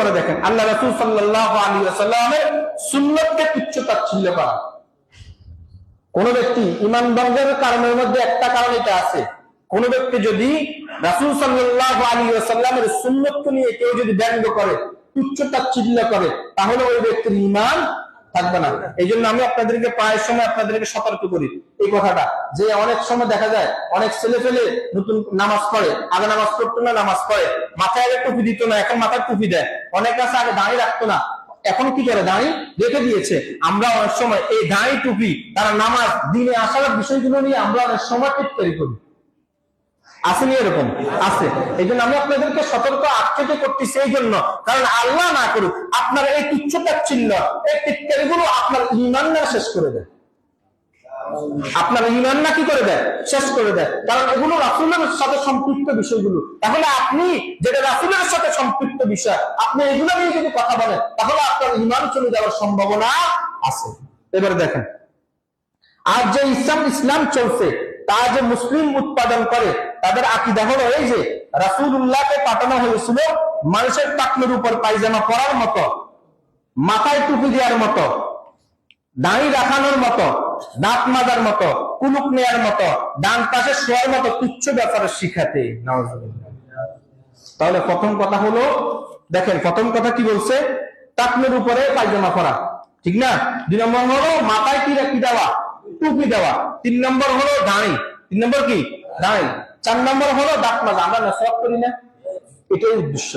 এরপরে দেখেন আল্লাহ রাসূল সাল্লাল্লাহু আলাইহি ওয়াসাল্লামের সুন্নতকে তুচ্ছ-তাচ্ছিল্য করা। কোন ব্যক্তি ঈমান ভঙ্গের কারণের মধ্যে একটা কারণ এটা আছে, কোন ব্যক্তি যদি রাসূল সাল্লাল্লাহু আলাইহি ওয়াসাল্লামের সুন্নতকে নিয়ে কেউ যদি ব্যঙ্গ করে, তুচ্ছ-তাচ্ছিল্য করে, তাহলে ওই ব্যক্তির ঈমান থাকবে না। এই জন্য আমি আপনাদেরকে প্রায় সময় আপনাদেরকে সতর্ক করি এই কথাটা, যে অনেক সময় দেখা যায় অনেক ছেলে ফেলে নতুন নামাজ পড়ে, আগে নামাজ পড়তো না, নামাজ পড়ে, মাথায় আগে টুপি দিত না, এখন মাথায় টুপি দেয়। অনেক আছে আগে দাঁড়ি রাখতো না, এখন কি করে দাঁড়ি রেখে দিয়েছে। আমরা অনেক সময় এই দাঁড়ি টুপি তারা নামাজ দিনে আসার বিষয়গুলো নিয়ে আমরা অনেক সময় তৈরি করি, আসেনি এরকম আছে। এই জন্য আমি আপনাদেরকে সতর্ক আক্ষেপ করতেছি, এই জন্য কারণ আল্লাহ না করুক আপনার এই তুচ্ছ-তাচ্ছিল্য, এই টিটকারিগুলো আপনার ঈমান না শেষ করে দেয়, আপনার ঈমান না কি করে দেয়, শেষ করে দেয়। কারণ এগুলো রাসূলের সাথে সম্পৃক্ত বিষয়গুলো। তাহলে আপনি যেটা রাসূলের সাথে সম্পৃক্ত বিষয়, আপনি এগুলো নিয়ে যদি কথা বলেন, তাহলে আপনার ঈমান চলে যাওয়ার সম্ভাবনা আছে। এবারে দেখেন, আর যে ইসলাম চলছে তা যে মুসলিম উৎপাদন করে, তাদের আকীদা হলো এই যে রাসূলুল্লাহকে পাঠানো হয়েছিল মানুষের টাকনোর উপর পায়জামা পরার মতো, মাথায় টুপি দেওয়ার মতো, দাড়ি রাখানোর মতো, দাঁত মাজার মতো, কুলুক নেয়ার মতো, ডান পাশে শোয়ার মতো তুচ্ছ ব্যাপারে শিখাতে। তাহলে প্রথম কথা হলো, দেখেন প্রথম কথা কি বলছে, টাকনোর উপরে পায়জামা পরা, ঠিক না? 2 নম্বর হলো মাথায় কি দেওয়া, টুপি দেওয়া। 3 নম্বর হলো দাড়ি, 3 নম্বর কি দাড়ি। 4 নম্বর হলো দাঁত মাজা, আমরা না সব করি না, এটাই উদ্দেশ্য।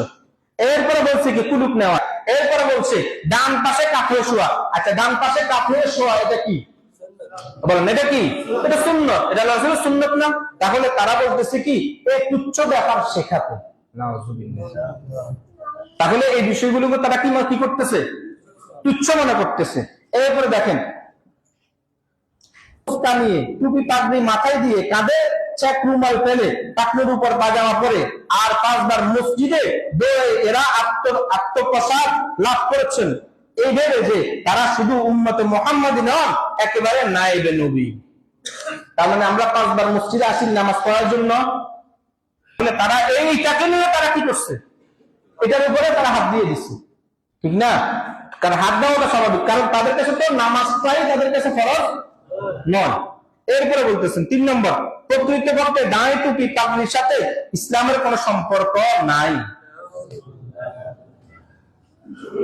এরপরে বলছে কি কুলুক নেওয়া, এরপরে বলছে ডান পাশে কাঁথে শোয়া। আচ্ছা, ডান পাশে কাঁথে শোয়া এটা কি বলেন, এটা কি? এটা সুন্নত, এটা রাসূলের সুন্নত না? তাহলে তারা বলতেছে কি এই তুচ্ছ ব্যাপার শেখাতে। তাহলে এই বিষয়গুলোকে তারা কি করতেছে, তুচ্ছ মনে করতেছে। এরপরে দেখেন, নিয়ে টুপি পাগড়ি মাথায় দিয়ে, কাঁধে চেক রুমাল ফেলে, টাকনোর উপর পাজামা পরে, আর 5 বার মসজিদে দৌড়ে এরা আত্মপ্রসাদ লাভ করেছেন, এই ভেবে যে তারা শুধু উম্মতে মুহাম্মাদী নন, একেবারে নায়েবে নবী। তার মানে আমরা 5 বার মসজিদে আসি নামাজ পড়ার জন্য, তারা এইটাকে নিয়ে তারা কি করছে, এটার উপরে তারা হাত দিয়ে দিচ্ছে, ঠিক না? কারণ হাত দেওয়াটা স্বাভাবিক, কারণ তাদের কাছে তো নামাজটাই তাদের কাছে ফরজ নয়। এরপরে বলতেছেন 3 নম্বর, প্রকৃতপক্ষে দাঁড়ি টুপি পাগড়ির সাথে ইসলামের কোন সম্পর্ক নাই।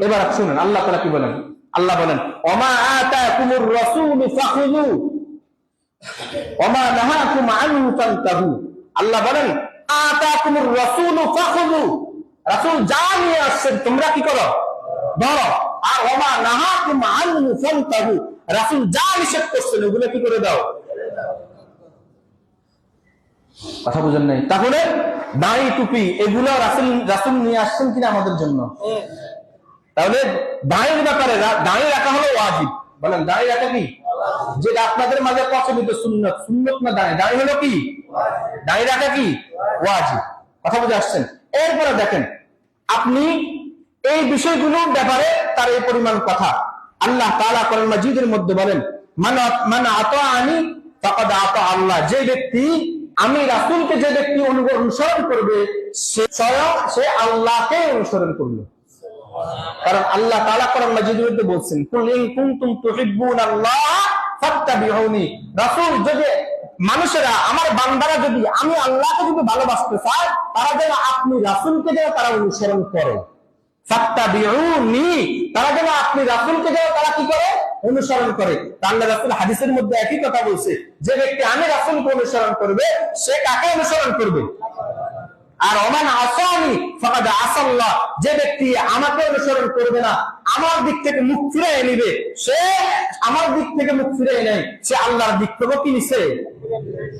এবার শুনুন আল্লাহ তাআলা কি বলেন। আল্লাহ বলেন, ওমা আতাকুমুর রাসূলু ফাখুযু ওমা নাহাকুম আনহু ফান্তাহু। আল্লাহ বলেন, আতাকুমুর রাসূলু ফাখুযু, রাসূল যা নিয়ে আসছেন তোমরা কি করো, ধরো। আর ওমা নাহাকুম আনহু ফান্তাহু, রাসূল যা নিষেধ করছেন ওগুলো কি করে দাও। কথা বুঝেন নাই? তাহলে দাড়ি টুপি এগুলো রাসূল নিয়ে আসছেন কিনা আমাদের জন্য? তাহলে দাড়ির ব্যাপারে, দাড়ি রাখা হলো ওয়াজিব। বলেন দাড়ি রাখা কি? যেটা আপনাদের মাঝে প্রচলিত সুন্নত, সুন্নত না দাড়ি, দাড়ি হলো কি, দাড়ি রাখা কি ওয়াজিব। কথা বুঝে আসছেন? এরপরে দেখেন, আপনি এই বিষয়গুলোর ব্যাপারে তার এই পরিমাণ কথা আল্লাহ তাআলা কোরআন মাজিদের মধ্যে বলেন, মান আতাআনি ফাকাদ আতা আল্লাহ, যে ব্যক্তি আমি রাসূলকে, যে ব্যক্তি অনুসরণ করবে সে আল্লাহকে অনুসরণ করবে। কারণ আল্লাহ তাআলা কোরআন মাজিদের মধ্যে বলছেন, কুল ইন কুনতুম তুহিব্বুনাল্লাহ ফাত্তাবিউনি, রাসূল যদি মানুষেরা, আমার বান্দারা যদি আমি আল্লাহকে যদি ভালোবাসতে চায়, তারা যেন আপনি রাসূলকে যেন তারা অনুসরণ করে। ফাত্তাবিউনি, তারা যেন আপনি রাসূলকে যেন তারা কি করে, অনুসরণ করে। আল্লাহ রাসূল হাদিসের মধ্যে একই কথা বলছে, যে ব্যক্তি আমি রাসূলকে অনুসরণ করবে সে কাকে অনুসরণ করবে? আর ওমান আসানি ফাকাদ আসাল্লাহ, যে ব্যক্তি আমাকে অনুসরণ করবে না, আমার দিক থেকে মুখ ফিরিয়ে নেবে, সে আমার দিক থেকে মুখ ফিরিয়ে নেয়, সে আল্লাহর দিক থেকে কি নিছে,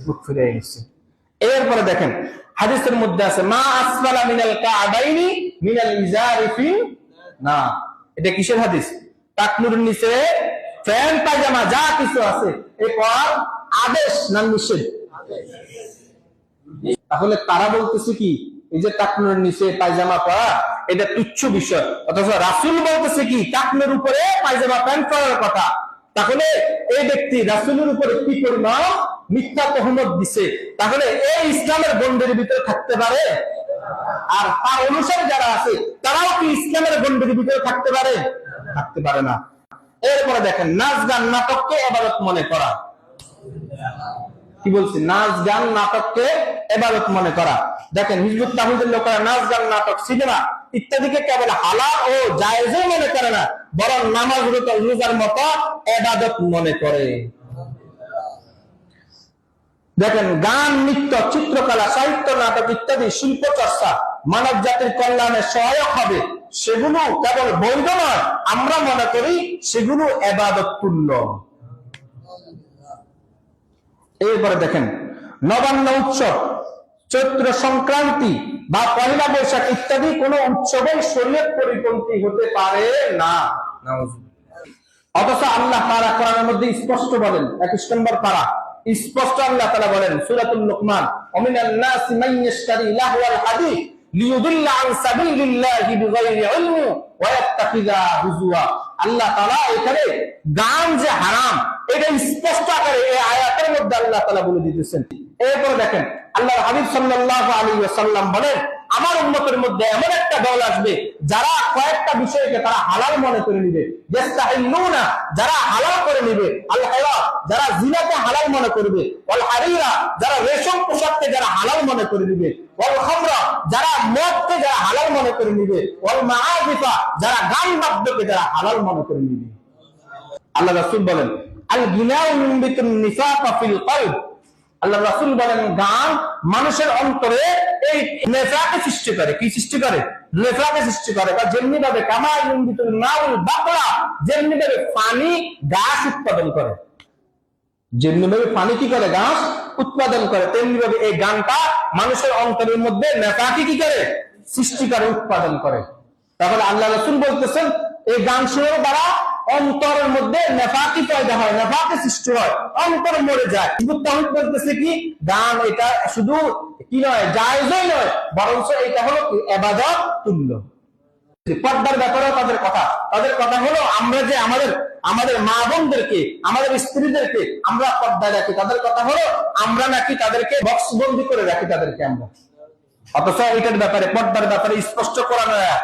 মুখ ফিরিয়ে নিছে। এরপরে দেখেন হাদিসের মধ্যে আছে, মা আসফালা মিনাল কা'বাইনি মিনাল ইজারি ফি না। এটা কিসের হাদিস? টাকনুর নিচে প্যান্ট পায়জামা যা কিছু আছে, এরপর আদেশ না নিষেধ। তাহলে তারা বলতেছে কি, এই যে টাকনুর নিচে পায়জামা পরা এটা তুচ্ছ বিষয়, অথচ রাসূল বলতেছে কি টাকনুর উপরে পায়জামা প্যান্ট পরার কথা। তাহলে এই ব্যক্তি রাসূলের উপরে কি পরিমাণ মিথ্যা তহমত দিছে, তাহলে এই ইসলামের বন্ধের ভিতরে থাকতে পারে? আর তার অনুসারী যারা আছে তারাও কি ইসলামের গণ্ডির ভিতরে থাকতে পারে? থাকতে পারে না। এরপরে দেখেন নাচ গান নাটককে ইবাদত মনে করা। কি বলছি? নাচ গান নাটককে ইবাদত মনে করা। দেখেন হিজবুত তাওহীদের লোকেরা নাচ গান নাটক সিনেমা ইত্যাদিকে কেবল হালাল ও জায়েজই মনে করে না, বরং নামাজ রোজার মতো ইবাদত মনে করে। দেখেন গান, নৃত্য, চিত্রকলা, সাহিত্য, নাটক ইত্যাদি শিল্প চর্চা মানব জাতির কল্যাণে সহায়ক হবে, সেগুলো কেবল বৈধ নয়, আমরা মনে করি সেগুলো ইবাদত তুল্য। এরপরে দেখেন নবান্ন উৎসব, চৈত্র সংক্রান্তি বা পয়লা বৈশাখ ইত্যাদি কোন উৎসবেই শরীয়ত পরিপন্থী হতে পারে না। অথচ আল্লাহ তাআলা কোরআনের মধ্যে স্পষ্ট বলেন, 21 নম্বর পারা স্পষ্ট আল্লাহ তাআলা বলেন সূরাতুল লুকমান, ওমিনান নাসি মান ইয়াশতারি লাহওয়াল হাদিস লিয়ুদিল্লা আন সাবিলিল্লাহি বিগাইরি ইলমি ওয়া ইয়াত্তাখিযা হুজুয়া। আল্লাহ তাআলা এখানে গান যে হারাম এটা স্পষ্ট আকারে এই আয়াতের মধ্যে আল্লাহ তাআলা বলে দিতেছেন। এরপর দেখেন আল্লাহর হাবিব সাল্লাল্লাহু আলাইহি ওয়াসাল্লাম বলেন, আমার উম্মতের মধ্যে এমন একটা দল আসবে যারা কয়েকটা বিষয়কে তারা হালাল মনে করে নিবে, ইয়াস্তাহিল্লুনা যারা হালাল করে নিবে, আল হারা যারা জিনাকে হালাল মনে করবে, ওয়াল হারিরা যারা রেশম পোশাককে যারা হালাল মনে করে নিবে, ওয়াল খামরা যারা মদকে যারা হালাল মনে করে নিবে, ওয়াল মাআজিফা যারা গান বাদ্যকে যারা হালাল মনে করে নিবে। আল্লাহ রাসূল বলেন আল গিনাউ ইউনবিতুন নিফাকা ফিল কলব। আল্লাহ রাসূল বলেন গান মানুষের অন্তরে এই নেফাকে সৃষ্টি করে। কি সৃষ্টি করে? নেফাকে সৃষ্টি করে। বা যেমনি ভাবে কামা ইউনবিতুল মাউল বাকরা, যেমনি ভাবে পানি গাছ উৎপাদন করে, যেমনি ভাবে পানি কি করে? গাছ উৎপাদন করে, তেমনি ভাবে এই গানটা মানুষের অন্তরের মধ্যে নেফাকে কি করে? সৃষ্টি করে, উৎপাদন করে। তাহলে আল্লাহ রাসূল বলতেছেন এই গান শোনার দ্বারা অন্তরের মধ্যে নেফাকি পয়দা হয়, নেফাকি সৃষ্টি হয়, অন্তর মরে যায়। হিজবুত তাওহীদ বলতেছে কি গান এটা শুধু কি নয়, জায়েজই নয়, বরং এটা হলো ইবাদত তুল্য। পর্দার ব্যাপারে তাদের কথা হলো আমরা যে আমাদের মা বোনদেরকে, আমাদের স্ত্রীদেরকে আমরা পর্দায় রাখি, তাদের কথা হলো আমরা নাকি তাদেরকে বক্সবন্দি করে রাখি তাদেরকে আমরা। অথচ এটার ব্যাপারে পর্দার ব্যাপারে স্পষ্ট কোরআন আয়াত,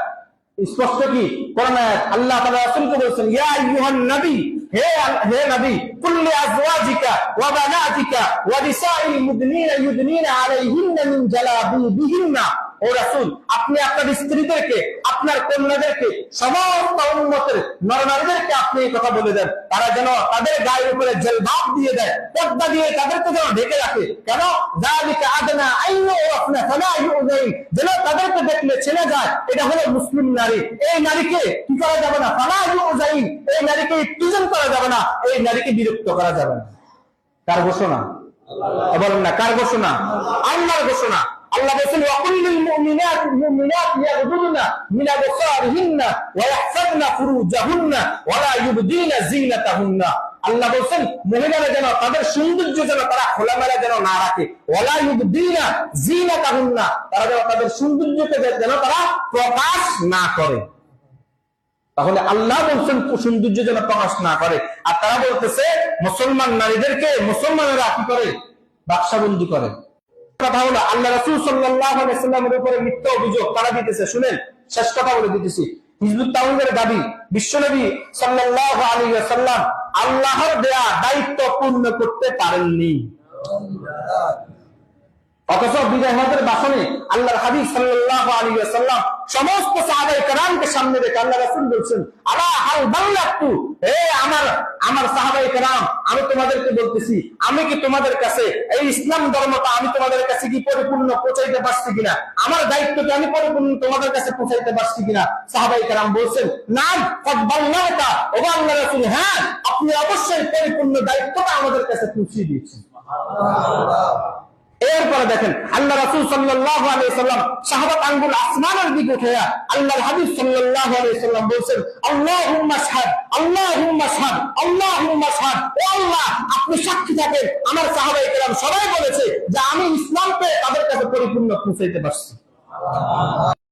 স্পষ্ট কি কোরআন আয়াত আল্লাহ তাআলা রাসূলকে বলেছেন, ইয়া আইয়ুহান নবী, হে নবী, কুল্লি আজওয়াজিকা ওয়া বানাতিকা ওয়া নিসাইল মুদনিনা ইউদনিনা আলাইহিন্না মিন জালাবিবিহিন্না। ও রাসূল, আপনি আপনার স্ত্রীদেরকে, আপনার কন্যাদেরকে, সমস্ত উম্মতের নরনারীদেরকে আপনি এই কথা বলে দেন, তারা যেন তাদের গায়ের উপরে জলবাব দিয়ে দেয়, পর্দা দিয়ে তাদেরকে যেন ঢেকে রাখে। কেন? যালিকা আদনা আইনু ওয়াফনা ফালা ইউযাইন, যেন তাদেরকে দেখলে চেনা যায় এটা হলো মুসলিম নারী। এই নারীকে কি করা যাবে না? ফালা ইউযাইন, এই নারীকে ইফতিজান করা যাবে না, এই নারীকে বিরক্ত করা যাবে না। কার ঘোষণা? বলেন না, কার ঘোষণা? আল্লাহর ঘোষণা। আল্লাহ বলেছেন ওয়াকুল্লিল মুমিনাত ইয়াগুদুনা মিন আবসারিহিন্না ওয়া ইয়াহফাযনা ফুরুজাহুন্না ওয়া লা ইউবদিনা যিনাতাহুন্না। আল্লাহ বলেছেন মহিলারা যেন তাদের সৌন্দর্য যেন তারা খোলামেলা যেন না রাখে, ওয়া লা ইউবদিনা যিনাতাহুন্না, তারা যেন তাদের সৌন্দর্যকে যেন তারা প্রকাশ না করে। তাহলে আল্লাহ বলছেন সৌন্দর্য যেন প্রকাশ না করে, আর তারা বলতেছে মুসলমান নারীদেরকে মুসলমানেরা কি করে? বাক্সাবন্দি করে। কথা হলো আল্লাহ রাসূল সাল্লাল্লাহু আলাইহি ওয়াসাল্লামের উপরে মিথ্যা অভিযোগ তারা দিতেছে। শুনেন, শেষ কথা বলে দিতেছি। হিজবুত তাওহীদের দাবি বিশ্বনবী সাল্লাল্লাহু আলাইহি ওয়াসাল্লাম আল্লাহর দেয়া দায়িত্ব পূর্ণ করতে পারেননি। অথচ বিদায় হজের ভাষণে আল্লাহর হাবিব সাল্লাল্লাহু আলাইহি ওয়াসাল্লাম সমস্ত সাহাবায়ে কেরামকে সামনে রেখে আল্লাহ রাসূল বলছেন, আলা হাল বাল্লাতু, হে আমার সাহাবায়ে কেরাম, আমি তোমাদেরকে বলতেছি, আমি কি তোমাদের কাছে এই ইসলাম ধর্মটা আমি তোমাদের কাছে কি পরিপূর্ণ পৌঁছাইতে পারছি কিনা? আমার দায়িত্বকে আমি পরিপূর্ণ তোমাদের কাছে পৌঁছাইতে পারছি কিনা? সাহাবায়ে কেরাম বলছেন, নাম কদ বাল্লাতা, ও আল্লাহ রাসূল, হ্যাঁ আপনি অবশ্যই পরিপূর্ণ দায়িত্বটা আমাদের কাছে পৌঁছে দিয়েছেন। সুবহানাল্লাহ। এরপরে দেখেন আল্লাহ রাসূল সাল্লাল্লাহু আলাইহি ওয়াসাল্লাম সাহাবাত আঙ্গুল আসমানের দিকে উঠায়া আল্লাহর হাবিব সাল্লাল্লাহু আলাইহি ওয়াসাল্লাম বলেন, আল্লাহুম্মা শাহাদ, আল্লাহুম্মা শাহাদ, আল্লাহুম্মা শাহাদ, ও আল্লাহ আপনি সাক্ষী থাকেন আমার সাহাবায়ে কেরাম সবাই বলেছে যে আমি ইসলামকে তাদের কাছে পরিপূর্ণ পৌঁছাইতে পারছি।